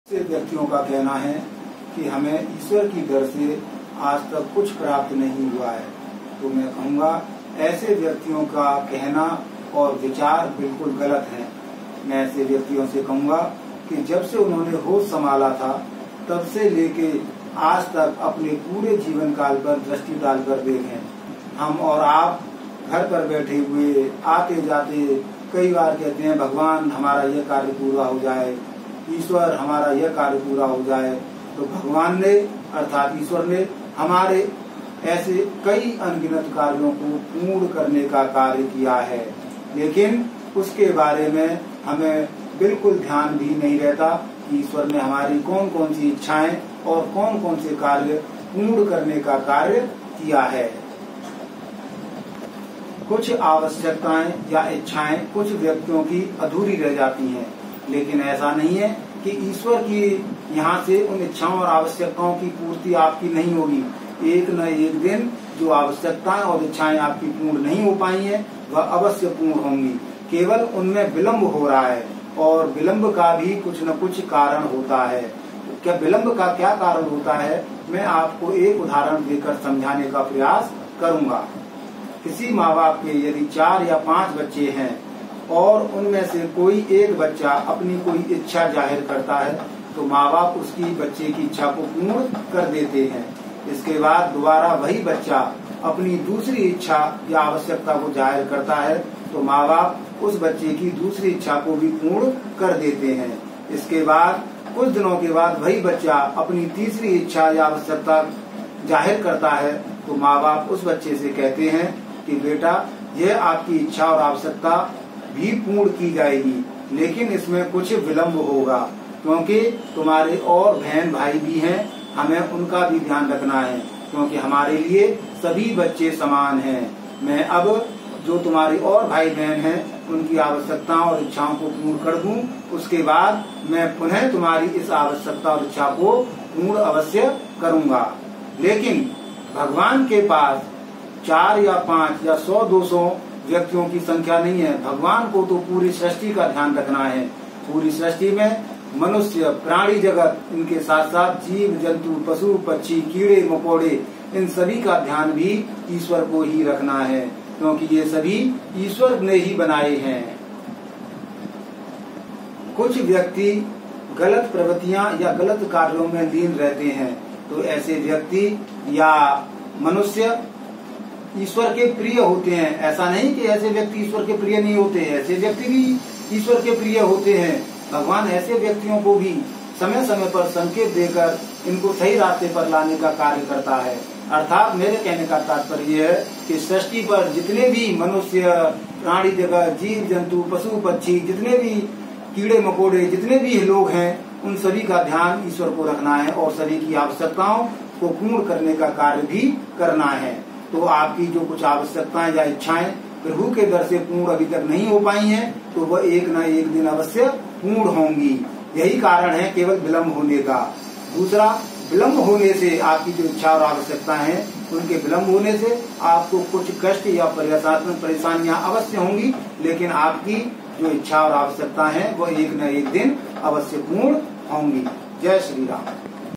से व्यक्तियों का कहना है कि हमें ईश्वर की दर से आज तक कुछ प्राप्त नहीं हुआ है, तो मैं कहूँगा ऐसे व्यक्तियों का कहना और विचार बिल्कुल गलत है। मैं ऐसे व्यक्तियों से कहूँगा कि जब से उन्होंने होश संभाला था तब से लेके आज तक अपने पूरे जीवन काल पर दृष्टि डालकर देखें। हम और आप घर पर बैठे हुए आते जाते कई बार कहते हैं भगवान हमारा यह कार्य पूरा हो जाए, ईश्वर हमारा यह कार्य पूरा हो जाए। तो भगवान ने अर्थात ईश्वर ने हमारे ऐसे कई अनगिनत कार्यों को पूर्ण करने का कार्य किया है, लेकिन उसके बारे में हमें बिल्कुल ध्यान भी नहीं रहता कि ईश्वर ने हमारी कौन कौन सी इच्छाएं और कौन कौन से कार्य पूर्ण करने का कार्य किया है। कुछ आवश्यकताएं या इच्छाएं कुछ व्यक्तियों की अधूरी रह जाती हैं, लेकिन ऐसा नहीं है कि ईश्वर की यहाँ से उन इच्छाओं और आवश्यकताओं की पूर्ति आपकी नहीं होगी। एक न एक दिन जो आवश्यकताएं और इच्छाएं आपकी पूर्ण नहीं हो पाई हैं वह अवश्य पूर्ण होंगी, केवल उनमें विलंब हो रहा है और विलंब का भी कुछ न कुछ कारण होता है। क्या विलंब का क्या कारण होता है, मैं आपको एक उदाहरण देकर समझाने का प्रयास करूंगा। किसी माँ बाप के यदि 4 या 5 बच्चे हैं और उनमें से कोई एक बच्चा अपनी कोई इच्छा जाहिर करता है तो माँ बाप उसकी बच्चे की इच्छा को पूर्ण कर देते हैं। इसके बाद दोबारा वही बच्चा अपनी दूसरी इच्छा या आवश्यकता को जाहिर करता है तो माँ बाप उस बच्चे की दूसरी इच्छा को भी पूर्ण कर देते हैं। इसके बाद कुछ दिनों के बाद वही बच्चा अपनी तीसरी इच्छा या आवश्यकता जाहिर करता है तो माँ बाप उस बच्चे से कहते हैं कि बेटा यह आपकी इच्छा और आवश्यकता भी पूर्ण की जाएगी, लेकिन इसमें कुछ विलंब होगा क्योंकि तुम्हारे और बहन भाई भी हैं, हमें उनका भी ध्यान रखना है क्योंकि हमारे लिए सभी बच्चे समान हैं। मैं अब जो तुम्हारे और भाई बहन हैं उनकी आवश्यकताओं और इच्छाओं को पूर्ण कर दूं, उसके बाद मैं पुनः तुम्हारी इस आवश्यकता और इच्छा को पूर्ण अवश्य करूंगा। लेकिन भगवान के पास 4 या 5 या 100-200 व्यक्तियों की संख्या नहीं है। भगवान को तो पूरी सृष्टि का ध्यान रखना है। पूरी सृष्टि में मनुष्य, प्राणी जगत, इनके साथ साथ जीव जंतु, पशु पक्षी, कीड़े मकोड़े, इन सभी का ध्यान भी ईश्वर को ही रखना है क्योंकि ये सभी ईश्वर ने ही बनाए हैं। कुछ व्यक्ति गलत प्रवृत्तियां या गलत कार्यों में लीन रहते हैं, तो ऐसे व्यक्ति या मनुष्य ईश्वर के प्रिय होते हैं। ऐसा नहीं कि ऐसे व्यक्ति ईश्वर के प्रिय नहीं होते, ऐसे व्यक्ति भी ईश्वर के प्रिय होते हैं। भगवान ऐसे व्यक्तियों को भी समय समय पर संकेत देकर इनको सही रास्ते पर लाने का कार्य करता है। अर्थात मेरे कहने का तात्पर्य यह है कि सृष्टि पर जितने भी मनुष्य, प्राणी जगत, जीव जंतु, पशु पक्षी, जितने भी कीड़े मकोड़े, जितने भी लोग हैं, उन सभी का ध्यान ईश्वर को रखना है और सभी की आवश्यकताओं को पूर्ण करने का कार्य भी करना है। तो आपकी जो कुछ आवश्यकताएं या इच्छाएं प्रभु के दर से पूर्ण अभी तक नहीं हो पाई हैं तो वह एक न एक दिन अवश्य पूर्ण होंगी। यही कारण है केवल विलंब होने का। दूसरा, विलंब होने से आपकी जो इच्छा और आवश्यकताएं हैं उनके विलंब होने से आपको कुछ कष्ट या परेशानियां अवश्य होंगी, लेकिन आपकी जो इच्छा और आवश्यकता है वह एक न एक दिन अवश्य पूर्ण होंगी। जय श्री राम।